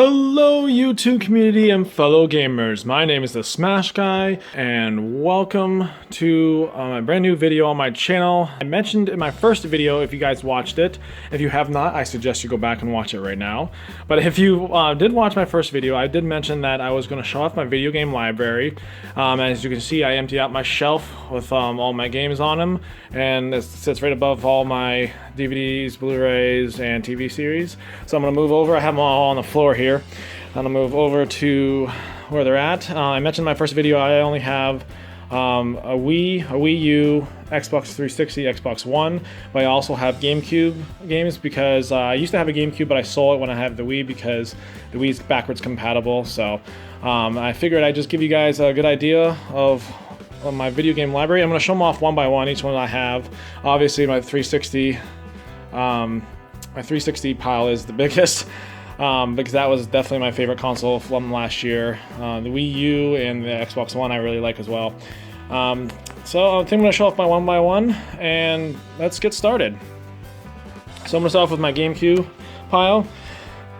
Hello YouTube community and fellow gamers, my name is the Smash Guy and welcome to my brand new video on my channel. I mentioned in my first video, if you guys watched it, if you have not, I suggest you go back and watch it right now. But if you did watch my first video, I did mention that I was going to show off my video game library. As you can see, I emptied out my shelf with all my games on them, and it sits right above all my DVDs, Blu-rays, and TV series. So I'm going to move over, I have them all on the floor here. I'm gonna move over to where they're at. I mentioned in my first video I only have a Wii U, Xbox 360, Xbox One, but I also have GameCube games because I used to have a GameCube, but I sold it when I had the Wii because the Wii's backwards compatible. So I figured I'd just give you guys a good idea of my video game library. I'm gonna show them off one by one, each one I have. Obviously my 360, my 360 pile is the biggest. Because that was definitely my favorite console from last year. The Wii U and the Xbox One I really like as well. So I think I'm going to show off my one by one, and let's get started. So I'm going to start off with my GameCube pile.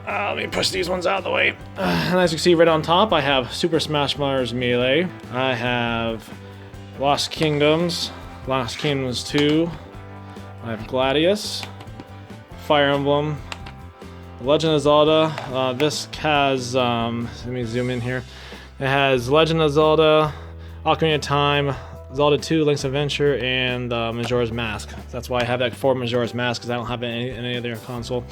Let me push these ones out of the way. And as you can see right on top, I have Super Smash Bros. Melee. I have Lost Kingdoms, Lost Kingdoms 2. I have Gladius, Fire Emblem, Legend of Zelda. This has, let me zoom in here. It has Legend of Zelda, Ocarina of Time, Zelda 2, Link's Adventure, and Majora's Mask. That's why I have that for Majora's Mask, because I don't have it in any other console.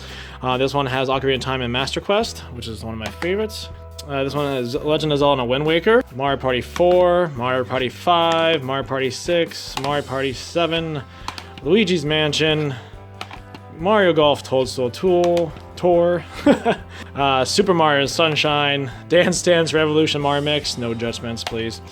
This one has Ocarina of Time and Master Quest, which is one of my favorites. This one has Legend of Zelda and Wind Waker, Mario Party 4, Mario Party 5, Mario Party 6, Mario Party 7, Luigi's Mansion, Mario Golf Toadstool Tour, Super Mario Sunshine, Dance Dance Revolution Mario Mix, no judgments please,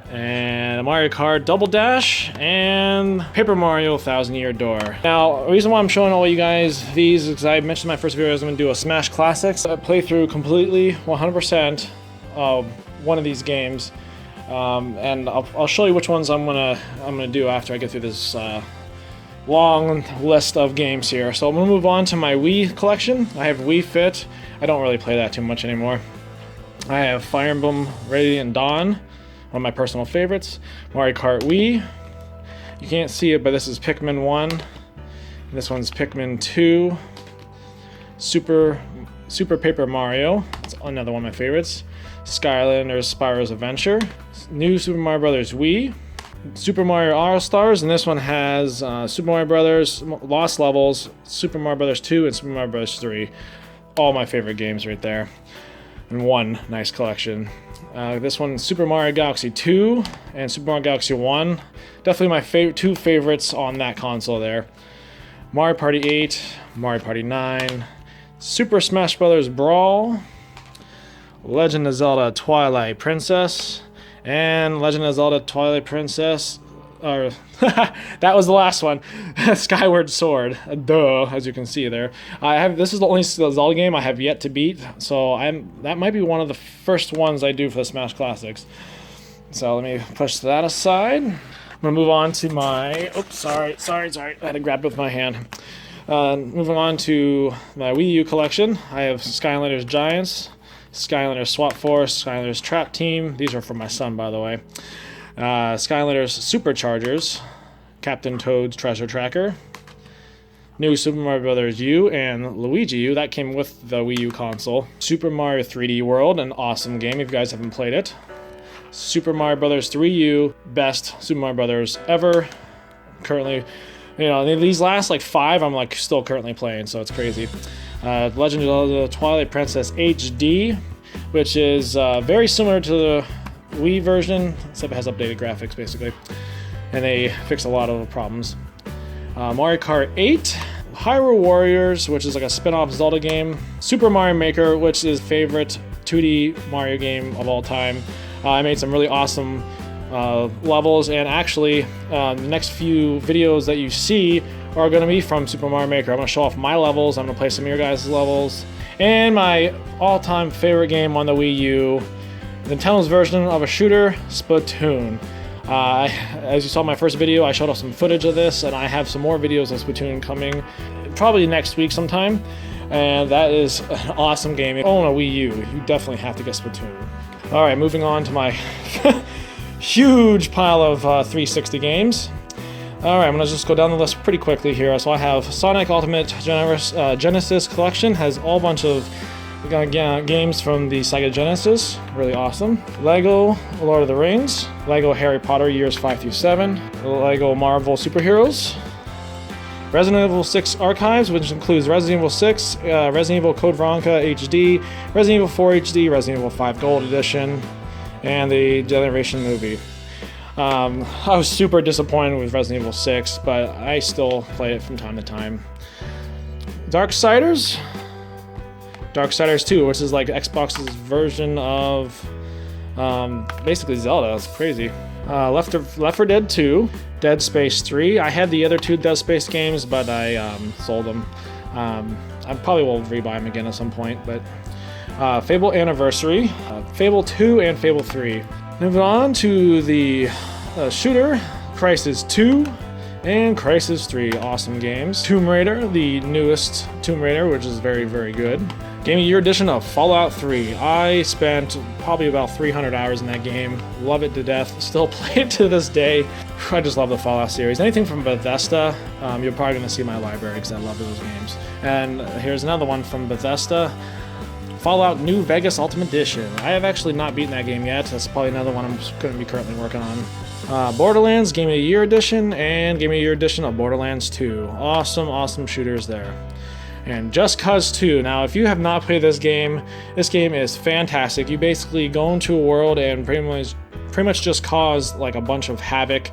and Mario Kart Double Dash, and Paper Mario 1000 Year Door. Now, the reason why I'm showing all you guys these is because I mentioned in my first video I was going to do a Smash Classics. I play through completely 100% of one of these games, and I'll show you which ones I'm gonna do after I get through this long list of games here. So I'm gonna move on to my Wii collection. I have Wii Fit. I don't really play that too much anymore. I have Fire Emblem Radiant Dawn, one of my personal favorites. Mario Kart Wii. You can't see it, but this is Pikmin 1. And this one's Pikmin 2. Super Paper Mario. It's another one of my favorites. Skylanders Spyro's Adventure. New Super Mario Bros. Wii. Super Mario All-Stars, and this one has Super Mario Brothers, Lost Levels, Super Mario Brothers 2, and Super Mario Brothers 3. All my favorite games right there. And one nice collection. This one, Super Mario Galaxy 2 and Super Mario Galaxy 1. Definitely my two favorites on that console there. Mario Party 8, Mario Party 9, Super Smash Bros. Brawl, Legend of Zelda Twilight Princess, and Legend of Zelda Twilight Princess, or that was the last one, Skyward Sword, duh, as you can see there. This is the only Zelda game I have yet to beat, so that might be one of the first ones I do for the Smash Classics. So let me push that aside. I'm gonna move on to my, oops, sorry, I had to grab it with my hand. Moving on to my Wii U collection, I have Skylanders Giants, Skylanders SWAT Force, Skylanders Trap Team. These are for my son, by the way. Skylanders Superchargers, Captain Toad's Treasure Tracker, New Super Mario Bros. U and Luigi U. That came with the Wii U console. Super Mario 3D World, an awesome game if you guys haven't played it. Super Mario Bros. 3U, best Super Mario Bros. Ever. Currently, you know, these last like 5 I'm like still currently playing, so it's crazy. Legend of the Twilight Princess HD, which is very similar to the Wii version, except it has updated graphics basically, and they fixed a lot of the problems. Mario Kart 8, Hyrule Warriors, which is like a spin-off Zelda game. Super Mario Maker, which is favorite 2D Mario game of all time. I made some really awesome levels, and actually the next few videos that you see are going to be from Super Mario Maker. I'm going to show off my levels, I'm going to play some of your guys' levels, and my all-time favorite game on the Wii U, Nintendo's version of a shooter, Splatoon. As you saw in my first video, I showed off some footage of this, and I have some more videos of Splatoon coming probably next week sometime. and that is an awesome game. If you own a Wii U, you definitely have to get Splatoon. All right, moving on to my huge pile of 360 games. All right, I'm gonna just go down the list pretty quickly here. So I have Sonic Ultimate Genesis Collection, has all bunch of games from the Sega Genesis, really awesome. Lego Lord of the Rings, Lego Harry Potter years 5 through 7, Lego Marvel Superheroes, Resident Evil 6 Archives, which includes Resident Evil 6, Resident Evil Code Veronica HD, Resident Evil 4 HD, Resident Evil 5 Gold Edition, and the Generation movie. I was super disappointed with Resident Evil 6, but I still play it from time to time. Darksiders 2, which is like Xbox's version of basically Zelda. It's crazy. Left 4 Dead 2, Dead Space 3. I had the other 2 Dead Space games, but I sold them. I probably will rebuy them again at some point. But Fable Anniversary, Fable 2, and Fable 3. Moving on to the shooter, Crysis 2 and Crysis 3. Awesome games. Tomb Raider, the newest Tomb Raider, which is very, very good. Game of Year edition of Fallout 3. I spent probably about 300 hours in that game. Love it to death. Still play it to this day. I just love the Fallout series. Anything from Bethesda, you're probably going to see my library because I love those games. And here's another one from Bethesda. Fallout New Vegas Ultimate Edition. I have actually not beaten that game yet. That's probably another one I'm going to be currently working on. Borderlands Game of the Year Edition and Game of the Year Edition of Borderlands 2. Awesome, awesome shooters there. And Just Cause 2. Now, if you have not played this game is fantastic. You basically go into a world and pretty much just cause like a bunch of havoc,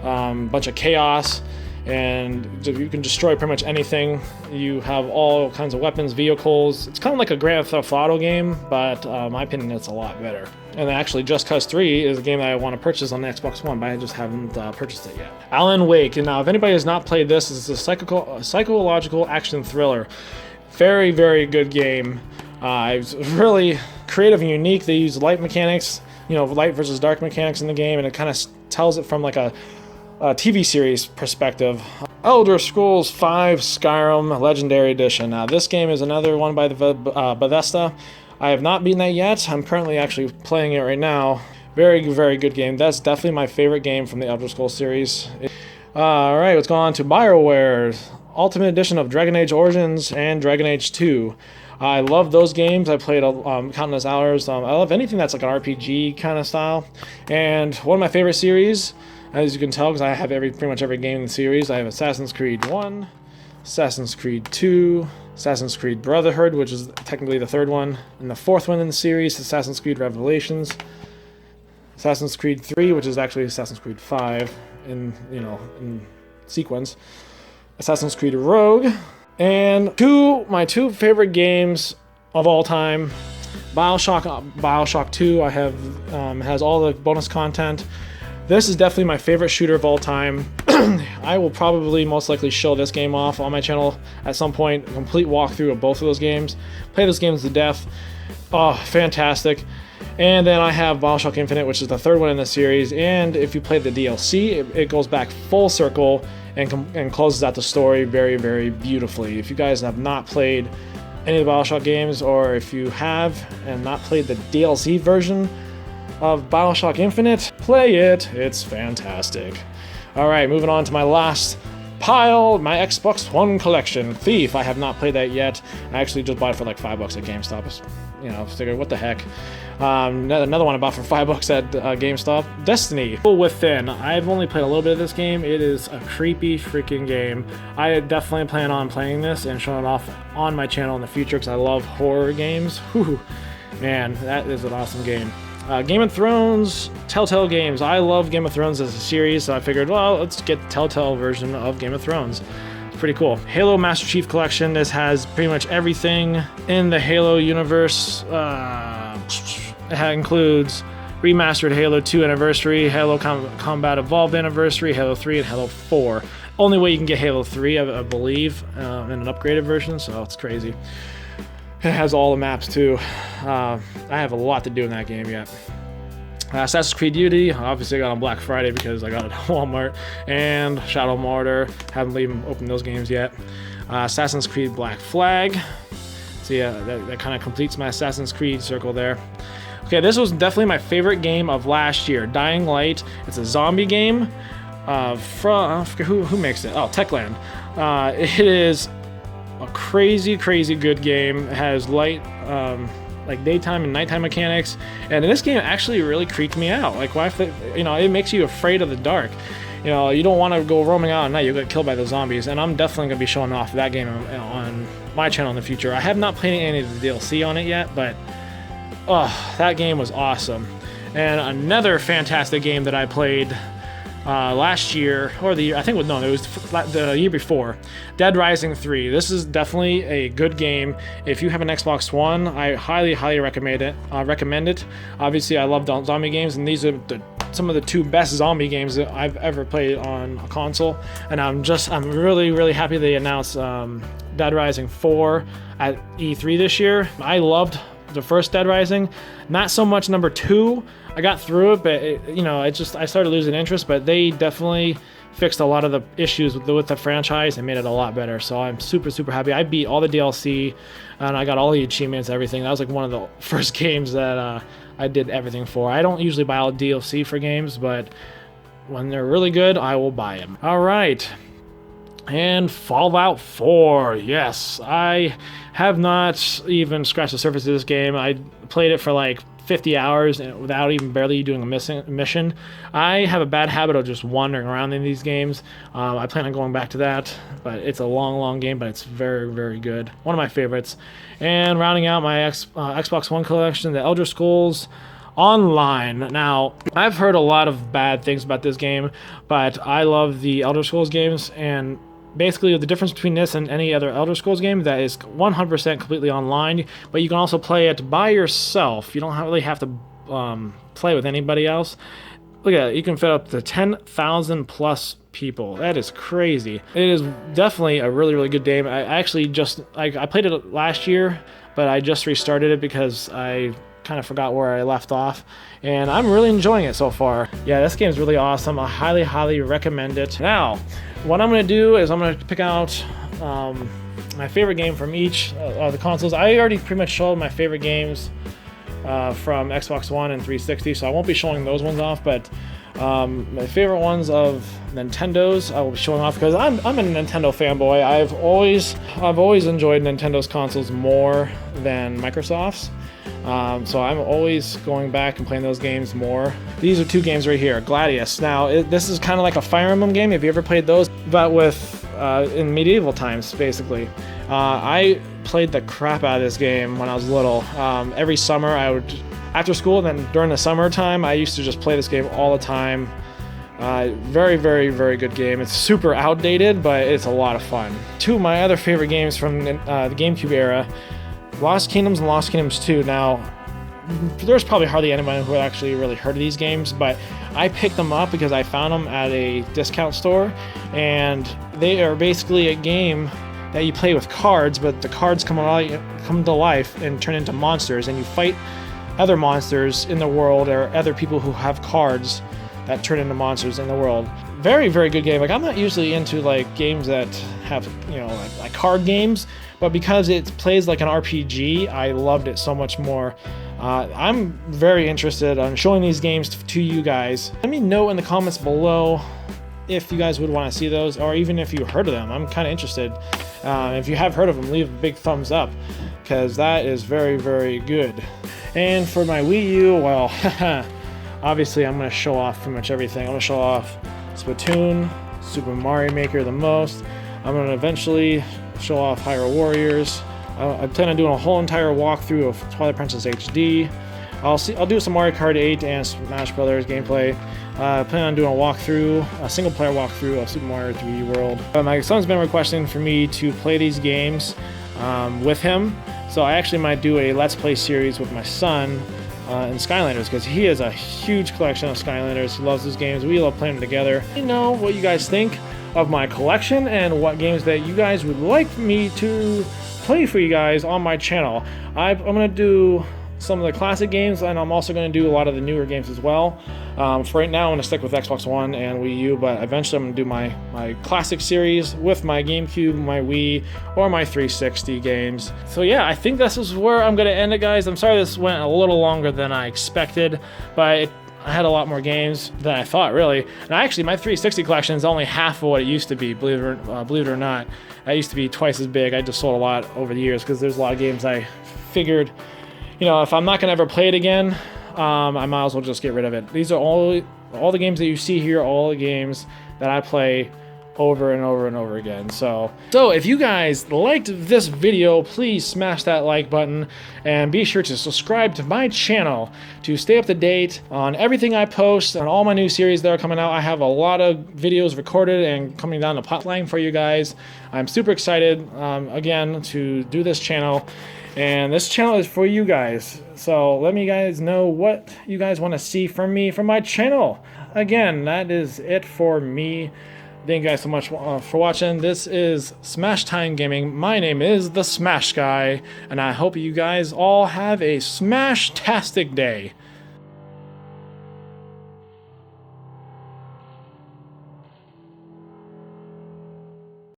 bunch of chaos, and you can destroy pretty much anything. You have all kinds of weapons, vehicles. It's kind of like a Grand Theft Auto game, but in my opinion, it's a lot better. And actually, Just Cause 3 is a game that I want to purchase on the Xbox One, but I just haven't purchased it yet. Alan Wake. And now, if anybody has not played this, it's a psychological action thriller. Very, very good game. It's really creative and unique. They use light mechanics, light versus dark mechanics in the game, and it kind of tells it from like a TV series perspective. Elder Scrolls V Skyrim Legendary Edition. Now, this game is another one by the Bethesda. I have not beaten that yet. I'm currently actually playing it right now. Very, very good game. That's definitely my favorite game from the Elder Scrolls series. Alright, let's go on to BioWare. Ultimate Edition of Dragon Age Origins and Dragon Age 2. I love those games. I played countless hours. I love anything that's like an RPG kind of style. And one of my favorite series, as you can tell, because I have pretty much every game in the series, I have Assassin's Creed 1, Assassin's Creed 2, Assassin's Creed Brotherhood, which is technically the third one, and the fourth one in the series, Assassin's Creed Revelations, Assassin's Creed 3, which is actually Assassin's Creed 5 in sequence, Assassin's Creed Rogue, and my two favorite games of all time, BioShock 2. I have has all the bonus content. This is definitely my favorite shooter of all time. I will probably most likely show this game off on my channel at some point. A complete walkthrough of both of those games. Play those games to death. Oh, fantastic. And then I have BioShock Infinite, which is the third one in the series. And if you play the DLC, it goes back full circle and closes out the story very, very beautifully. If you guys have not played any of the BioShock games, or if you have and not played the DLC version of BioShock Infinite, play it. It's fantastic. Alright, moving on to my last pile, my Xbox One collection. Thief. I have not played that yet. I actually just bought it for like $5 at GameStop. Figured, what the heck. Another one I bought for $5 at GameStop. Destiny Within. I've only played a little bit of this game. It is a creepy freaking game. I definitely plan on playing this and showing it off on my channel in the future because I love horror games. Whew. Man, that is an awesome game. Game of Thrones, Telltale Games. I love Game of Thrones as a series, so I figured, well, let's get the Telltale version of Game of Thrones. It's pretty cool. Halo Master Chief Collection. This has pretty much everything in the Halo universe. It includes remastered Halo 2 Anniversary, Halo Combat Evolved Anniversary, Halo 3, and Halo 4. Only way you can get Halo 3, I believe, in an upgraded version, so it's crazy. It has all the maps too. I have a lot to do in that game yet. Assassin's Creed Unity, obviously I got on Black Friday because I got it at Walmart. And Shadow Mortar, haven't even opened those games yet. Assassin's Creed Black Flag. So yeah, that kind of completes my Assassin's Creed circle there. Okay, this was definitely my favorite game of last year, Dying Light. It's a zombie game from, I forget who makes it. Oh, Techland. It is a crazy good game. It has light, like daytime and nighttime mechanics, and this game actually really creeped me out. Like, why? You know, it makes you afraid of the dark. You know, you don't want to go roaming out at night. You'll get killed by the zombies, and I'm definitely gonna be showing off that game on my channel in the future. I have not played any of the DLC on it yet, but oh, that game was awesome. And another fantastic game that I played last year, or the year, I think it was the year before, Dead Rising 3. This is definitely a good game. If you have an Xbox One, I highly recommend it. Obviously, I love zombie games, and these are some of the 2 best zombie games that I've ever played on a console. And I'm really happy they announced Dead Rising 4 at E3 this year. I loved the first Dead Rising, not so much number 2. I got through it, but I started losing interest. But they definitely fixed a lot of the issues with the franchise and made it a lot better. So I'm super happy. I beat all the DLC, and I got all the achievements, everything. That was like one of the first games that I did everything for. I don't usually buy all DLC for games, but when they're really good, I will buy them. All right. And Fallout 4, yes. I have not even scratched the surface of this game. I played it for like 50 hours without even barely doing a mission. I have a bad habit of just wandering around in these games. I plan on going back to that, but it's a long game, but it's very good. One of my favorites. And rounding out my Xbox One collection, the Elder Scrolls Online. Now, I've heard a lot of bad things about this game, but I love the Elder Scrolls games, and basically the difference between this and any other Elder Scrolls game that is 100% completely online, but you can also play it by yourself. You don't really have to play with anybody else. Look at it, you can fit up to 10,000 plus people. That is crazy. It is definitely a really good game. I actually I played it last year, but I just restarted it because I kind of forgot where I left off, and I'm really enjoying it so far. Yeah, this game is really awesome. I highly recommend it. Now, what I'm going to do is I'm going to pick out my favorite game from each of the consoles. I already pretty much showed my favorite games from Xbox One and 360, so I won't be showing those ones off, but my favorite ones of Nintendo's I will be showing off because I'm a Nintendo fanboy. I've always enjoyed Nintendo's consoles more than Microsoft's. So I'm always going back and playing those games more. These are 2 games right here. Gladius. Now, this is kind of like a Fire Emblem game. Have you ever played those? But with in medieval times, basically. I played the crap out of this game when I was little. Every summer, I would, after school, and then during the summertime, I used to just play this game all the time. Very good game. It's super outdated, but it's a lot of fun. 2 of my other favorite games from the GameCube era, Lost Kingdoms and Lost Kingdoms 2. Now, there's probably hardly anyone who actually really heard of these games, but I picked them up because I found them at a discount store, and they are basically a game that you play with cards, but the cards come to life and turn into monsters, and you fight other monsters in the world, or other people who have cards that turn into monsters in the world. Very good game. Like, I'm not usually into like games that have, like card games, but because it plays like an RPG, I loved it so much more. I'm very interested in showing these games to you guys. Let me know in the comments below if you guys would want to see those, or even if you heard of them. I'm kind of interested. If you have heard of them, leave a big thumbs up, because that is very good. And for my Wii U, well, obviously I'm going to show off pretty much everything. I'm going to show off Splatoon, Super Mario Maker the most. I'm going to eventually show off Hyrule Warriors. I plan on doing a whole entire walkthrough of Twilight Princess HD. I'll do some Mario Kart 8 and Smash Brothers gameplay. I plan on doing a single player walkthrough of Super Mario 3D World. My son's been requesting for me to play these games with him, so I actually might do a Let's Play series with my son in Skylanders, because he has a huge collection of Skylanders. He loves those games. We love playing them together. Let me know what you guys think of my collection and what games that you guys would like me to play for you guys on my channel. I'm going to do some of the classic games, and I'm also going to do a lot of the newer games as well. For right now, I'm going to stick with Xbox One and Wii U, but eventually I'm going to do my classic series with my GameCube, my Wii, or my 360 games. So yeah, I think this is where I'm going to end it, guys. I'm sorry this went a little longer than I expected, but I had a lot more games than I thought, really. And actually, my 360 collection is only half of what it used to be, believe it or not. I used to be twice as big. I just sold a lot over the years because there's a lot of games I figured, you know, if I'm not going to ever play it again, I might as well just get rid of it. These are all the games that you see here, all the games that I play over and over and over again. So if you guys liked this video, please smash that like button and be sure to subscribe to my channel to stay up to date on everything I post and all my new series that are coming out. I have a lot of videos recorded and coming down the pipeline for you guys. I'm super excited again to do this channel, and this channel is for you guys. So let me guys know what you guys want to see from me from my channel. Again, that is it for me. Thank you guys so much for watching. This is Smash Time Gaming. My name is the Smash Guy, and I hope you guys all have a smash-tastic day.